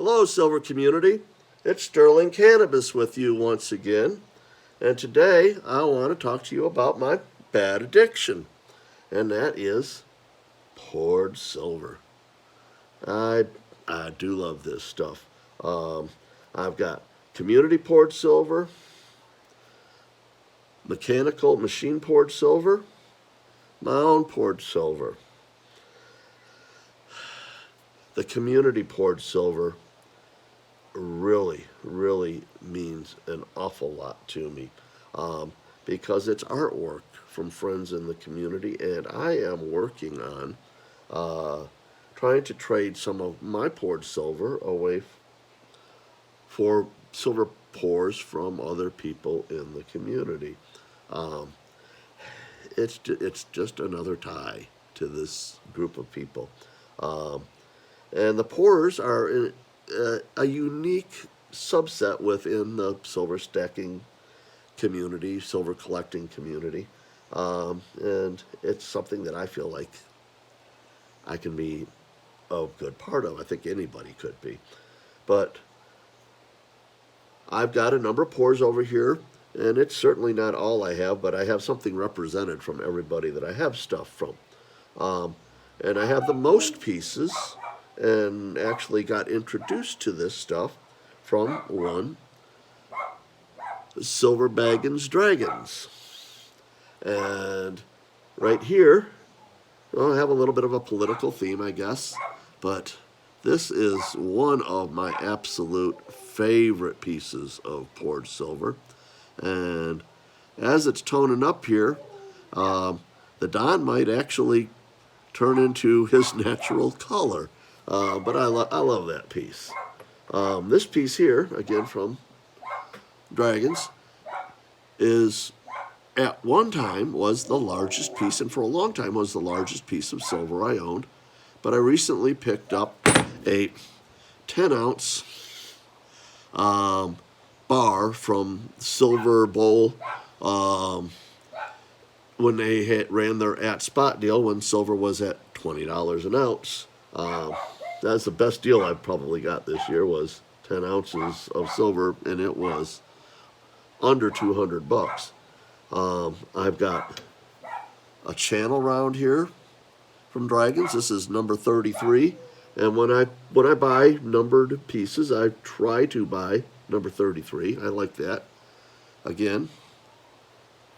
Hello, Silver community. It's Sterling Cannabis with you once again. And today I want to talk to you about my bad addiction, and that is poured silver. I do love this stuff. I've got community poured silver, mechanical machine poured silver, my own poured silver. The community poured silver really means an awful lot to me, because it's artwork from friends in the community, and I am working on trying to trade some of my poured silver away for silver pours from other people in the community. It's just another tie to this group of people. And the pours are a unique subset within the silver stacking community, silver collecting community. And it's something that I feel like I can be a good part of. I think anybody could be. But I've got a number of pours over here, and it's certainly not all I have, but I have something represented from everybody that I have stuff from. And I have the most pieces, and actually got introduced to this stuff from one Silver Baggins Dragons. And right here, well, I have a little bit of a political theme, I guess, but this is one of my absolute favorite pieces of poured silver. And as it's toning up here, the Don might actually turn into his natural color. But I love that piece. This piece here, again from Dragons, is at one time was the largest piece, and for a long time was the largest piece of silver I owned. But I recently picked up a 10-ounce bar from Silver Bowl when they ran their at spot deal when silver was at $20 an ounce. That's the best deal I've probably got this year, was 10 ounces of silver, and it was under $200. I've got a channel round here from Dragons. This is number 33, and when I buy numbered pieces, I try to buy number 33. I like that. Again,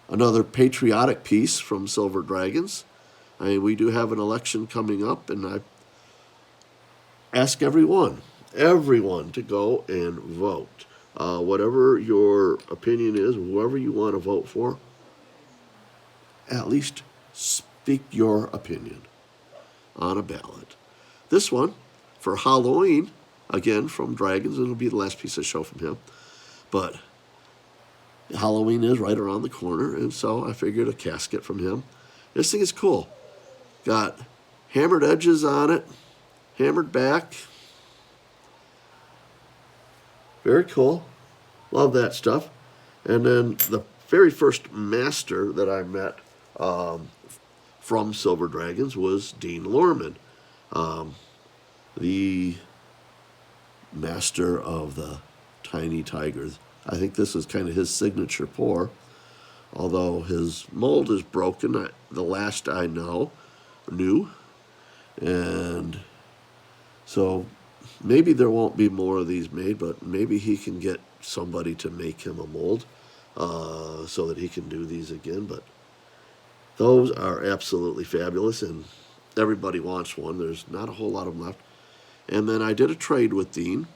another patriotic piece from Silver Dragons. We do have an election coming up, and I ask everyone to go and vote. Whatever your opinion is, whoever you want to vote for, at least speak your opinion on a ballot. This one, for Halloween, again from Dragons, and it'll be the last piece I show from him, but Halloween is right around the corner, and so I figured a casket from him. This thing is cool. Got hammered edges on it, hammered back. Very cool. Love that stuff. And then the very first master that I met from Silver Dragons was Dean Lorman, the master of the Tiny Tigers. I think this is kind of his signature pour, although his mold is broken, the last I knew. And so maybe there won't be more of these made, but maybe he can get somebody to make him a mold so that he can do these again. But those are absolutely fabulous, and everybody wants one. There's not a whole lot of them left. And then I did a trade with Dean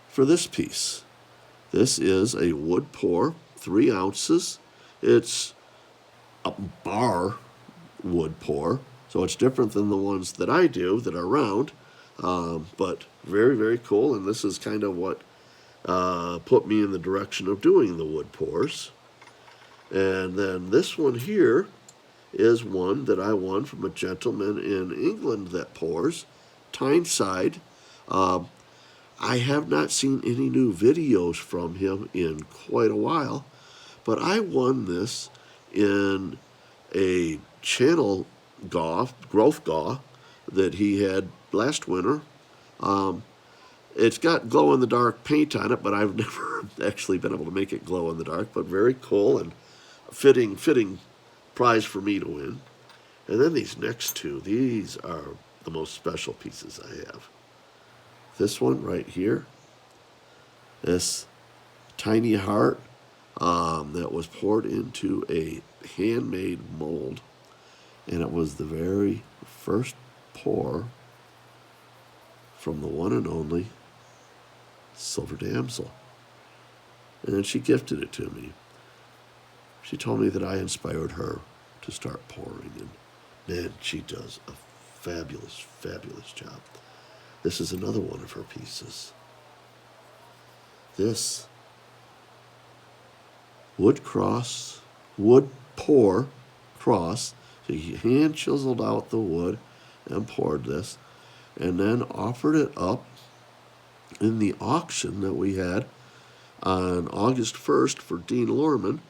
for this piece. This is a wood pour, 3 ounces. It's a bar wood pour, so it's different than the ones that I do that are round, but very cool. And this is kind of what put me in the direction of doing the wood pours. And then this one here is one that I won from a gentleman in England that pours, Tyneside. I have not seen any new videos from him in quite a while, but I won this in a channel growth gaw that he had last winter It's got glow-in-the-dark paint on it, but I've never actually been able to make it glow in the dark. But very cool and fitting prize for me to win. And then these next two, these are the most special pieces I have. This one right here, this tiny heart that was poured into a handmade mold, and it was the very first pour from the one and only Silver Damsel. And then she gifted it to me. She told me that I inspired her to start pouring, and man, she does a fabulous, fabulous job. This is another one of her pieces. This wood pour cross. So he hand chiseled out the wood and poured this, and then offered it up in the auction that we had on August 1st for Dean Lorman.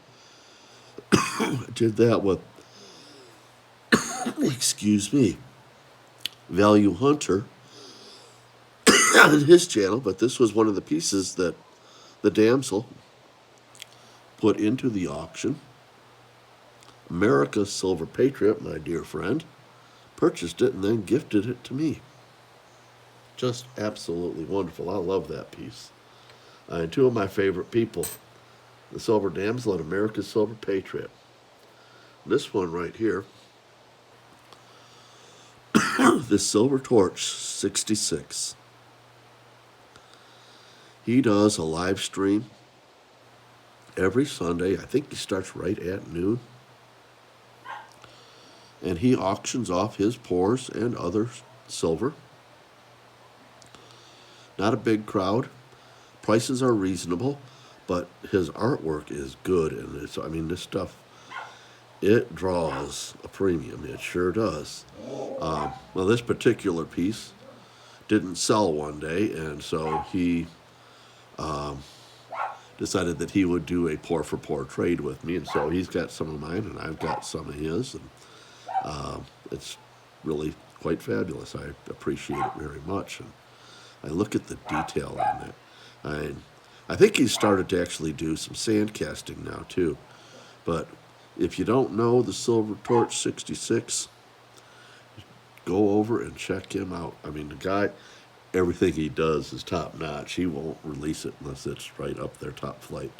Did that with, excuse me, Value Hunter on his channel, but this was one of the pieces that the damsel put into the auction. America's Silver Patriot, my dear friend, purchased it and then gifted it to me. Just absolutely wonderful. I love that piece. And two of my favorite people, the Silver Damsel and America's Silver Patriot. This one right here, this Silver Torch 66. He does a live stream every Sunday. I think he starts right at noon. And he auctions off his pours and other silver. Not a big crowd. Prices are reasonable, but his artwork is good. And this stuff, it draws a premium. It sure does. Well, this particular piece didn't sell one day, and so he decided that he would do a pour-for-pour trade with me. And so he's got some of mine, and I've got some of his. And it's really quite fabulous. I appreciate it very much. And I look at the detail on it. I think he's started to actually do some sand casting now, too. But if you don't know the Silver Torch 66, go over and check him out. The guy, everything he does is top-notch. He won't release it unless it's right up there, top flight.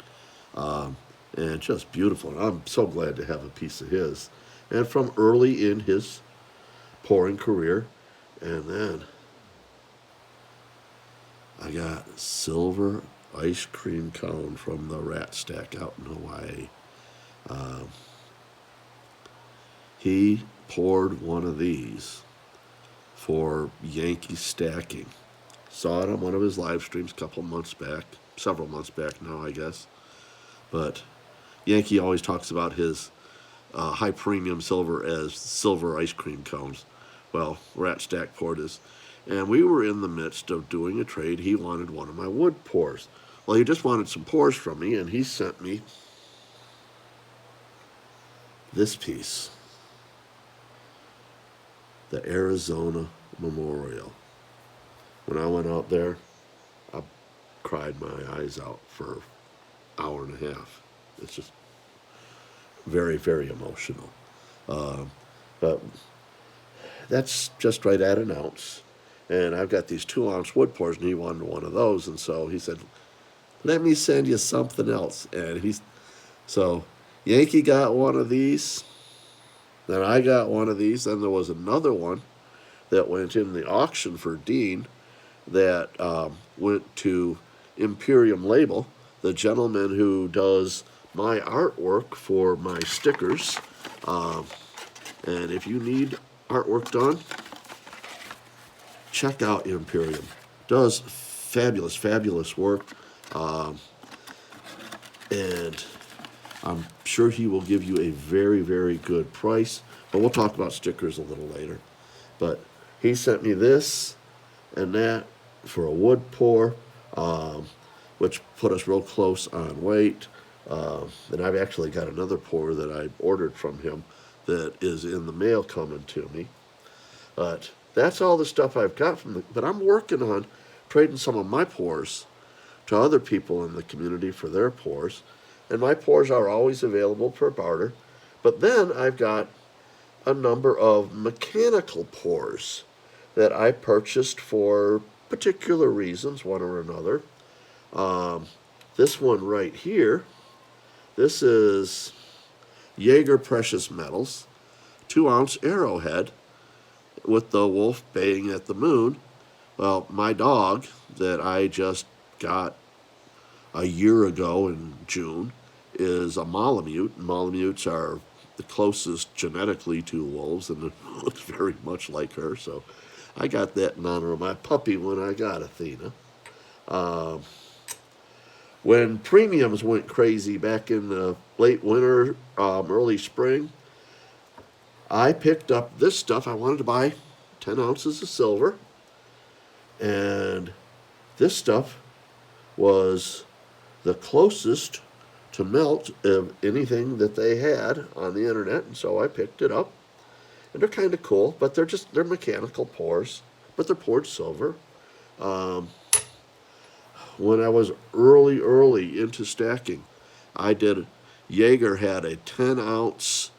And just beautiful. And I'm so glad to have a piece of his. And from early in his pouring career. And then I got silver ice cream cone from the Rat Stack out in Hawaii. He poured one of these for Yankee Stacking. Saw it on one of his live streams several months back now, I guess. But Yankee always talks about his high premium silver as silver ice cream cones. Well, Rat Stack poured his. And we were in the midst of doing a trade. He wanted one of my wood pours. Well, he just wanted some pours from me, and he sent me this piece. The Arizona Memorial. When I went out there, I cried my eyes out for an hour and a half. It's just very, very emotional. But that's just right at an ounce. And I've got these 2-ounce wood pours, and he wanted one of those. And so he said, let me send you something else. And so Yankee got one of these. Then I got one of these. Then there was another one that went in the auction for Dean that went to Imperium Label, the gentleman who does my artwork for my stickers. And if you need artwork done, check out Imperium. Does fabulous, fabulous work. And I'm sure he will give you a very, very good price. But we'll talk about stickers a little later. But he sent me this and that for a wood pour, which put us real close on weight. And I've actually got another pour that I ordered from him that is in the mail coming to me. But that's all the stuff I've got from the, but I'm working on trading some of my pours to other people in the community for their pours. And my pours are always available for barter. But then I've got a number of mechanical pours that I purchased for particular reasons, one or another. Um, this one right here, this is Jaeger Precious Metals, 2-ounce arrowhead with the wolf baying at the moon. Well, my dog that I just got a year ago in June is a Malamute. Malamutes are the closest genetically to wolves, and it looks very much like her. So I got that in honor of my puppy when I got Athena. Um, when premiums went crazy back in the late winter, early spring, I picked up this stuff. I wanted to buy 10 ounces of silver, and this stuff was the closest to melt of anything that they had on the internet, and so I picked it up. And they're kind of cool, but they're mechanical pours, but they're poured silver. Um, when I was early into stacking, I did. Jaeger had a 10-ounce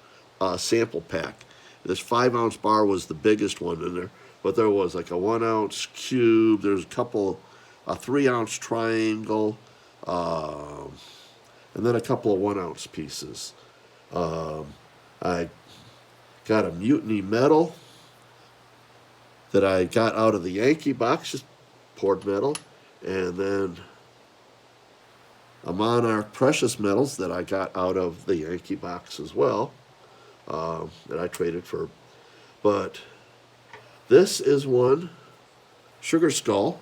sample pack. This 5-ounce bar was the biggest one in there, but there was like a 1-ounce cube. There's a 3-ounce triangle, and then a couple of 1-ounce pieces. I got a Mutiny metal that I got out of the Yankee box, just poured metal, and then a Monarch Precious Metals that I got out of the Yankee box as well, that I traded for. But this is one Sugar Skull,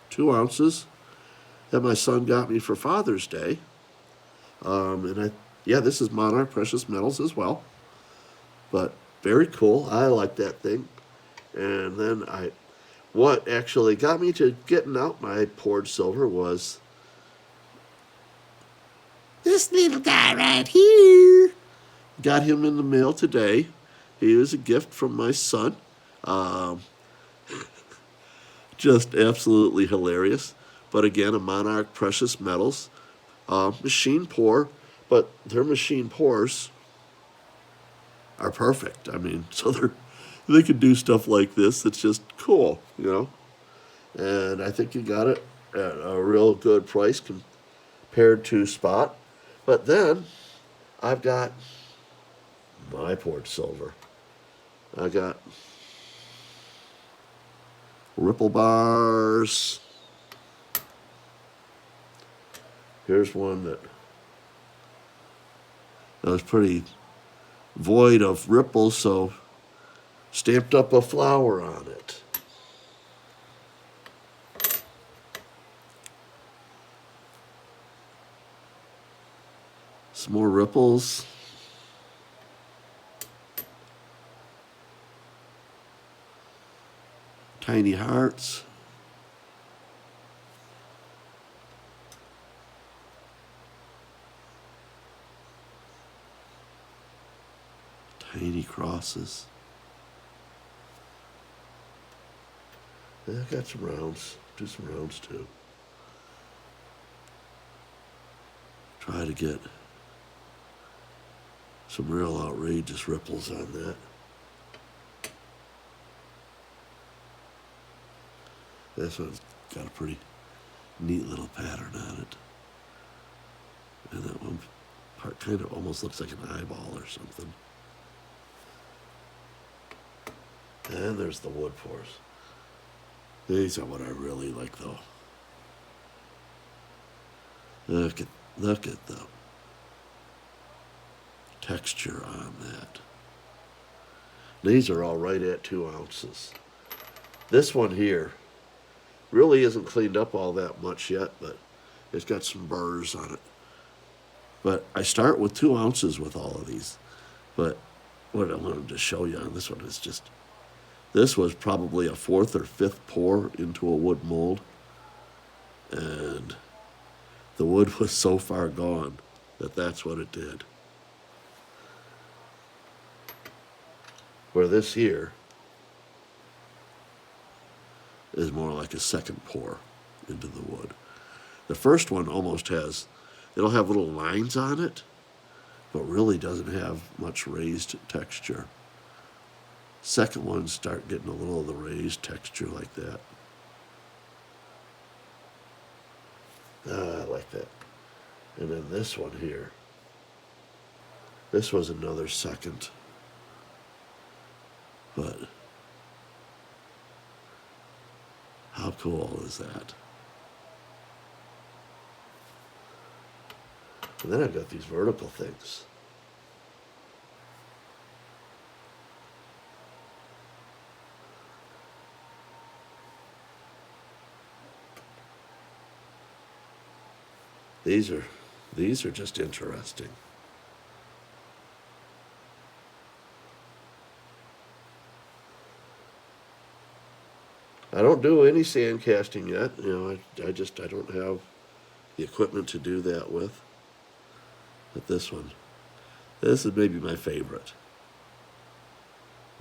2 ounces, that my son got me for Father's Day. This is Monarch Precious Metals as well. But very cool. I like that thing. And then what actually got me to getting out my poured silver was this little guy right here. Got him in the mail today. He was a gift from my son. Just absolutely hilarious. But again, a Monarch Precious Metals machine pour, but their machine pours are perfect. I mean, so they could do stuff like this. It's just cool, you know. And I think you got it at a real good price compared to spot. But then I've got my poured silver. I got Ripple bars. Here's one that was pretty void of ripples, so stamped up a flower on it. Some more ripples. Tiny hearts. Tiny crosses. I got some rounds. Do some rounds too. Try to get some real outrageous ripples on that. This one's got a pretty neat little pattern on it. And that one part kind of almost looks like an eyeball or something. And there's the wood pours. These are what I really like, though. Look at the texture on that. These are all right at 2 ounces. This one here really isn't cleaned up all that much yet, but it's got some burrs on it. But I start with 2 ounces with all of these. But what I wanted to show you on this one is just, this was probably a 4th or 5th pour into a wood mold. And the wood was so far gone that that's what it did. Where this here is more like a second pour into the wood. The first one almost has, it'll have little lines on it, but really doesn't have much raised texture. Second ones start getting a little of the raised texture like that. I like that. And then this one here, this was another second, but how cool is that? And then I've got these vertical things. These are just interesting. I don't do any sand casting yet. You know, I don't have the equipment to do that with. But this is maybe my favorite.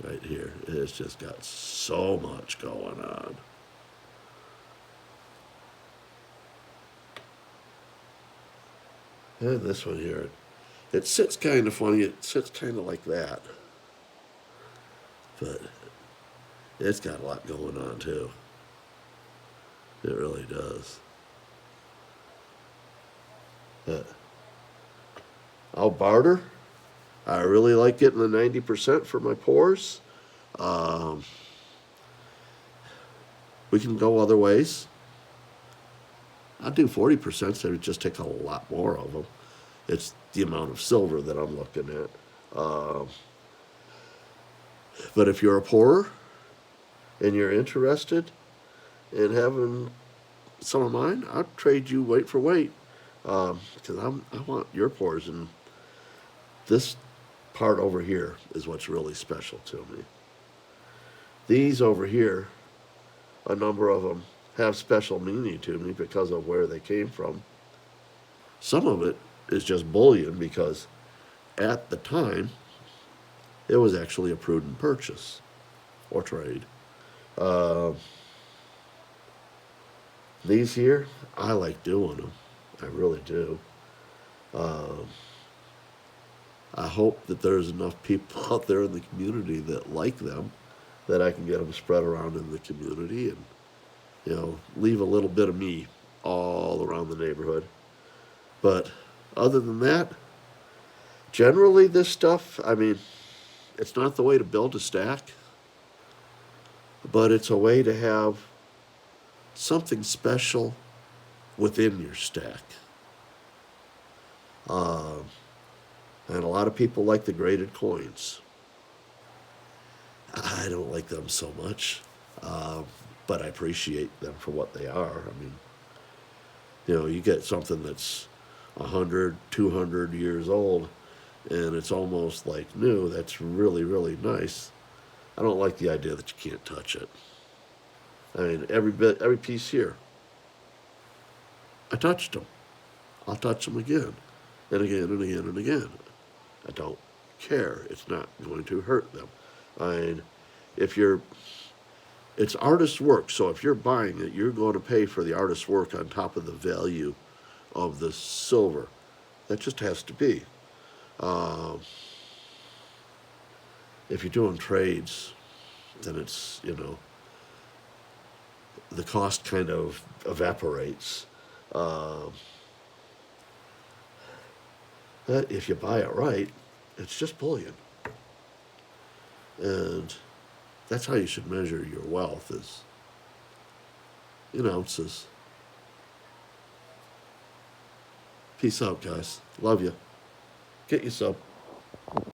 Right here. It's just got so much going on. And this one here, it sits kind of funny. It sits kind of like that. But it's got a lot going on too. It really does. But I'll barter. I really like getting the 90% for my pours. We can go other ways. I'll do 40%, so it would just take a lot more of them. It's the amount of silver that I'm looking at. But if you're a pourer and you're interested in having some of mine, I'll trade you weight for weight. Because I want your pours, and this part over here is what's really special to me. These over here, a number of them have special meaning to me because of where they came from. Some of it is just bullion because at the time it was actually a prudent purchase or trade. These here, I like doing them. I really do. I hope that there's enough people out there in the community that like them, that I can get them spread around in the community and, you know, leave a little bit of me all around the neighborhood. But other than that, generally this stuff, I mean, it's not the way to build a stack, but it's a way to have something special within your stack. And a lot of people like the graded coins. I don't like them so much, but I appreciate them for what they are. I mean, you know, you get something that's 100, 200 years old, and it's almost like new. That's really, really nice. I don't like the idea that you can't touch it. I mean, every piece here, I touched them. I'll touch them again, and again, and again, and again. I don't care. It's not going to hurt them. I mean, it's artist's work, so if you're buying it, you're going to pay for the artist's work on top of the value of the silver. That just has to be. If you're doing trades, then it's, you know, the cost kind of evaporates. But if you buy it right, it's just bullion. And that's how you should measure your wealth, is in ounces. Peace out, guys. Love you. Get your sub.